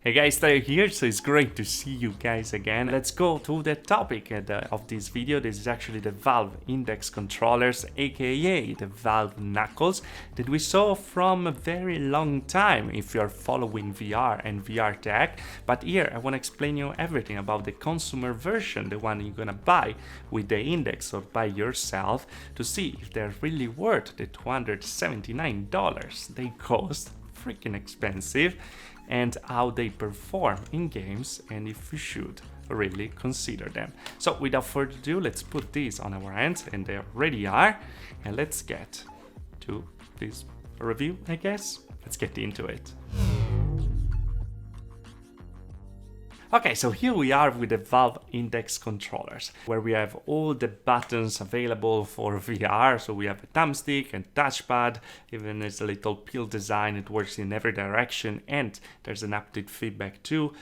Hey guys, Tayo here, so it's great to see you guys again. Let's go to the topic of this video. This is actually the Valve Index controllers, aka the Valve Knuckles, that we saw from a very long time if you're following VR and VR tech. But here I want to explain you everything about the consumer version, the one you're gonna buy with the Index or by yourself, to see if they're really worth the $279 they cost. Freaking expensive, and how they perform in games, and if we should really consider them. So without further ado, let's put these on our hands, and they already are, and let's get to this review, I guess. Let's get into it. Okay, so here we are with the Valve Index controllers, where we have all the buttons available for VR. So we have a thumbstick and touchpad, even there's a little pill design, it works in every direction, and there's an haptic feedback too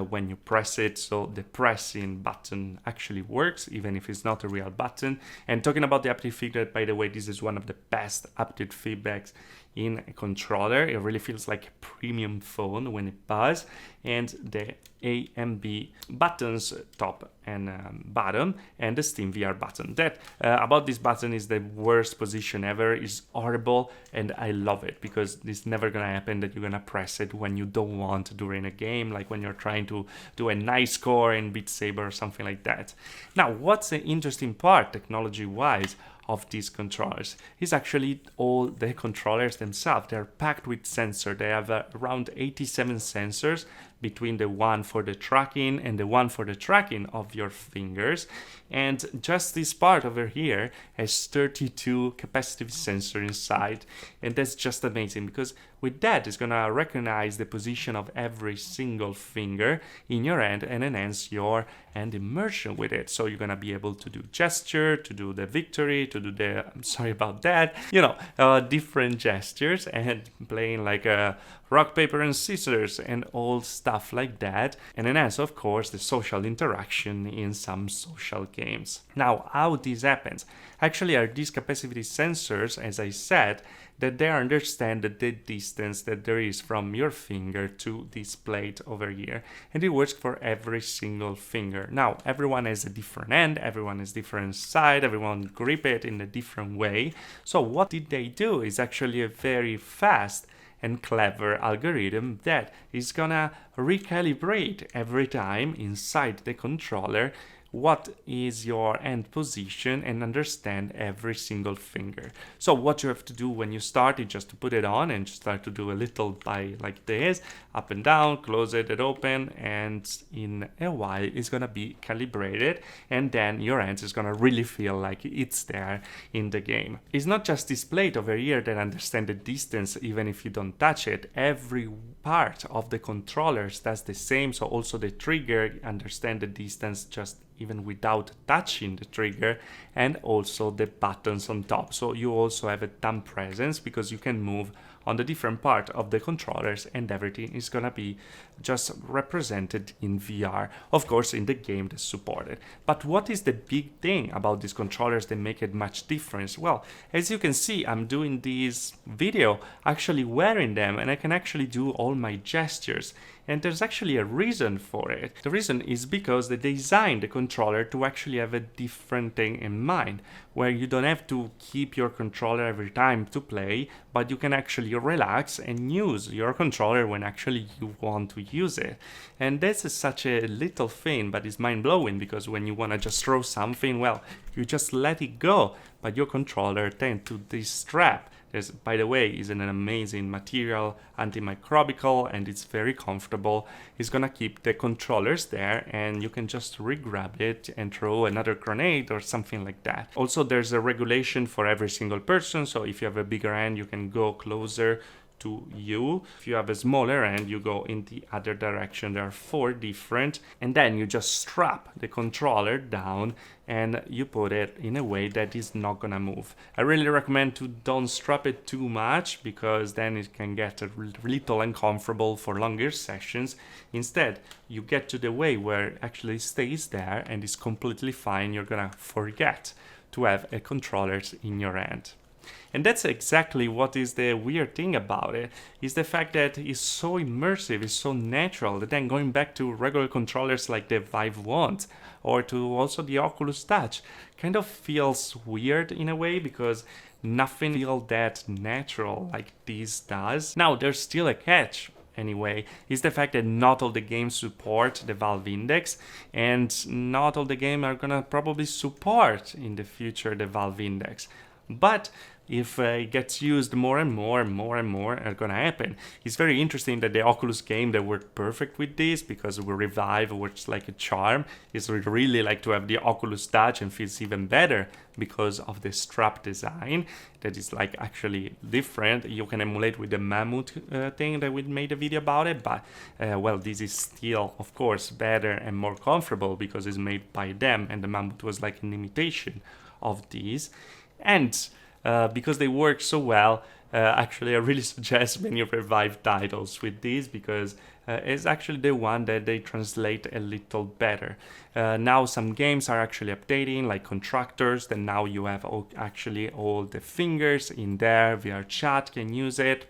when you press it, so the pressing button actually works, even if it's not a real button. And talking about the haptic feedback, by the way, this is one of the best haptic feedbacks in a controller. It really feels like a premium phone when it buzz, and the A and B buttons, top and bottom, and the Steam VR button. That about this button is the worst position ever. It's horrible, and I love it because it's never gonna happen that you're gonna press it when you don't want during a game, like when you're trying to do a nice score in Beat Saber or something like that. Now, what's the interesting part technology-wise of these controllers is actually all the controllers themselves. They're packed with sensors. They have around 87 sensors between the one for the tracking and the one for the tracking of your fingers. And just this part over here has 32 capacitive sensors inside. And that's just amazing, because with that, it's gonna recognize the position of every single finger in your hand and enhance your hand immersion with it. So you're gonna be able to do gesture, to do the victory, to do the, I'm sorry about that, different gestures, and playing like a rock, paper, and scissors and all stuff like that, and enhance, of course, the social interaction in some social games. Now, how this happens actually are these capacitive sensors, as I said, that they understand the distance that there is from your finger to this plate over here, and it works for every single finger. Now, everyone has a different hand, everyone has different side, everyone grip it in a different way. So what did they do is actually a very fast and clever algorithm that is gonna recalibrate every time inside the controller what is your hand position and understand every single finger. So what you have to do when you start is just to put it on and just start to do a little by like this, up and down, close it and open, and in a while it's gonna be calibrated, and then your hands is gonna really feel like it's there in the game. It's not just this plate over here that understands the distance even if you don't touch it. Every part of the controllers does the same, so also the trigger understand the distance just even without touching the trigger, and also the buttons on top. So you also have a thumb presence because you can move on the different part of the controllers, and everything is gonna be just represented in VR, of course in the game that's supported. But what is the big thing about these controllers that make it much difference? Well, as you can see, I'm doing this video actually wearing them, and I can actually do all my gestures. And there's actually a reason for it. The reason is because they designed the controller to actually have a different thing in mind, where you don't have to keep your controller every time to play, but you can actually relax and use your controller when actually you want to use it. And this is such a little thing, but it's mind-blowing, because when you want to just throw something, well, you just let it go, but your controller tends to this strap. This, by the way, is an amazing material, antimicrobial, and it's very comfortable. It's gonna keep the controllers there, and you can just re-grab it and throw another grenade or something like that. Also, there's a regulation for every single person, so if you have a bigger hand, you can go closer to you. If you have a smaller hand, you go in the other direction. There are 4 different, and then you just strap the controller down and you put it in a way that is not gonna move. I really recommend to don't strap it too much, because then it can get a little uncomfortable for longer sessions. Instead, you get to the way where it actually stays there and is completely fine. You're gonna forget to have a controller in your hand. And that's exactly what is the weird thing about it, is the fact that it's so immersive, it's so natural, that then going back to regular controllers like the Vive Wand, or to also the Oculus Touch, kind of feels weird in a way, because nothing feels that natural like this does. Now, there's still a catch, anyway, is the fact that not all the games support the Valve Index, and not all the games are gonna probably support in the future the Valve Index. But if it gets used more and more are gonna happen. It's very interesting that the Oculus game that worked perfect with this, because Revive works like a charm, is really like to have the Oculus Touch, and feels even better because of the strap design that is like actually different. You can emulate with the Mammoth thing that we made a video about it, but well, this is still of course better and more comfortable because it's made by them, and the Mammoth was like an imitation of these. And because they work so well, actually I really suggest many of Revive titles with these, because it's actually the one that they translate a little better. Now some games are actually updating, like Contractors, then now you have actually all the fingers in there, VR chat can use it.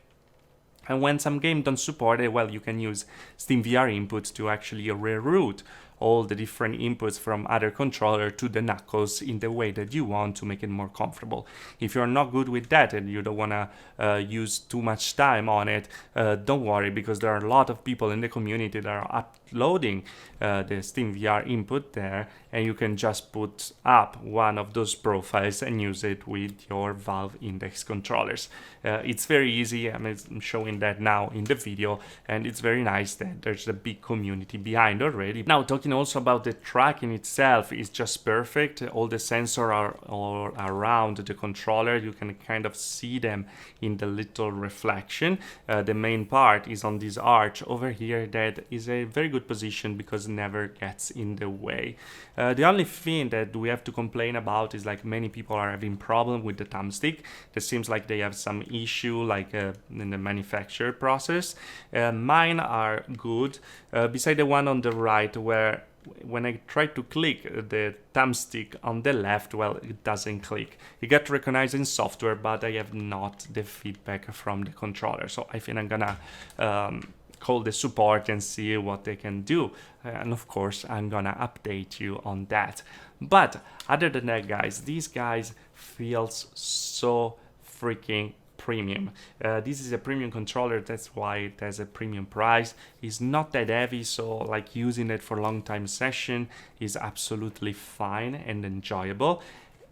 And when some games don't support it, well, you can use Steam VR inputs to actually reroute all the different inputs from other controller to the knuckles in the way that you want to make it more comfortable. If you're not good with that and you don't want to use too much time on it, don't worry, because there are a lot of people in the community that are uploading the Steam VR input there, and you can just put up one of those profiles and use it with your Valve Index controllers. It's very easy. I'm showing that now in the video, and it's very nice that there's a big community behind already. Now, talking also about the tracking itself, is just perfect. All the sensors are all around the controller. You can kind of see them in the little reflection. The main part is on this arch over here that is a very good position because it never gets in the way. The only thing that we have to complain about is like many people are having problem with the thumbstick. It seems like they have some issue like in the manufacture process. Mine are good, beside the one on the right, where when I try to click the thumbstick on the left, well, it doesn't click. It got recognized in software, but I have not the feedback from the controller. So I think I'm gonna call the support and see what they can do. And of course, I'm gonna update you on that. But other than that, guys, these guys feels so freaking premium. This is a premium controller, that's why it has a premium price. It's not that heavy, so like using it for long time session is absolutely fine and enjoyable.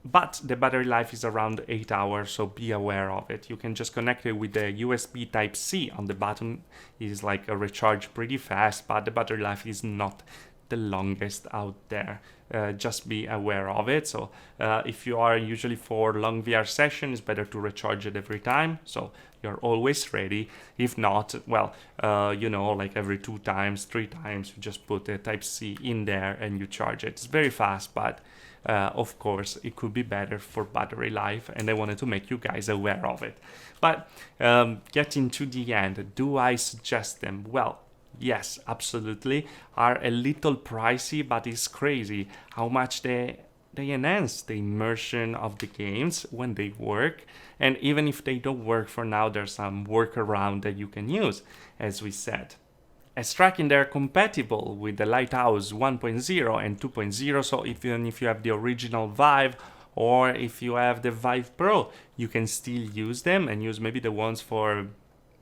But the battery life is around 8 hours, so be aware of it. You can just connect it with the USB Type-C on the button. It is like a recharge pretty fast, but the battery life is not the longest out there. Just be aware of it. So if you are usually for long VR session, it's better to recharge it every time, so you're always ready. If not, well, you know, like every 2 times, 3 times, you just put the Type-C in there and you charge it. It's very fast, but of course it could be better for battery life, and I wanted to make you guys aware of it. But getting to the end, do I suggest them? Well, yes, absolutely. Are a little pricey, but it's crazy how much they enhance the immersion of the games when they work. And even if they don't work for now, there's some workaround that you can use, as we said. As tracking, they're compatible with the Lighthouse 1.0 and 2.0, so even if you have the original Vive, or if you have the Vive Pro, you can still use them and use maybe the ones for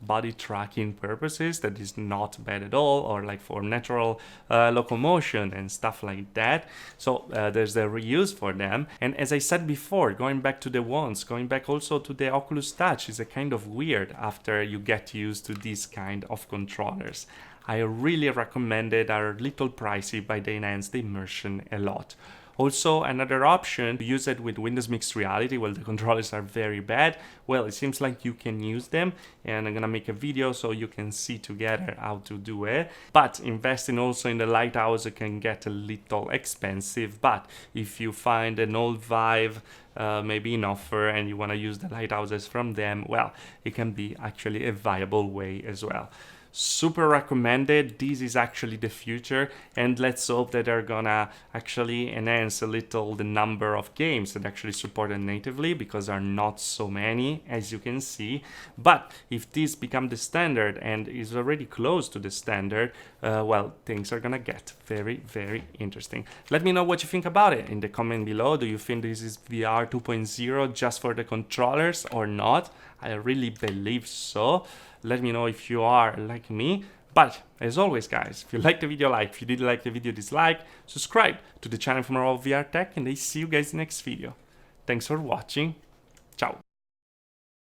body tracking purposes. That is not bad at all, or like for natural locomotion and stuff like that. So there's the reuse for them. And as I said before, going back to the wands, going back also to the Oculus Touch is a kind of weird after you get used to these kind of controllers. I really recommend it. Are a little pricey, but they enhance the immersion a lot. Also, another option to use it with Windows Mixed Reality. Well, the controllers are very bad. Well, it seems like you can use them, and I'm gonna make a video so you can see together how to do it. But investing also in the Lighthouse can get a little expensive. But if you find an old Vive maybe in offer and you wanna use the Lighthouses from them, well, it can be actually a viable way as well. super recommended. This is actually the future, and let's hope that they're gonna actually enhance a little the number of games that actually support it natively, because there are not so many, as you can see. But if this become the standard and is already close to the standard, well, things are gonna get very, very interesting. Let me know what you think about it in the comment below. Do you think this is VR 2.0 just for the controllers or not? I really believe so. Let me know if you are like me. But as always, guys, if you liked the video, like. If you didn't like the video, dislike. Subscribe to the channel for more VR tech, and I see you guys in the next video. Thanks for watching. Ciao.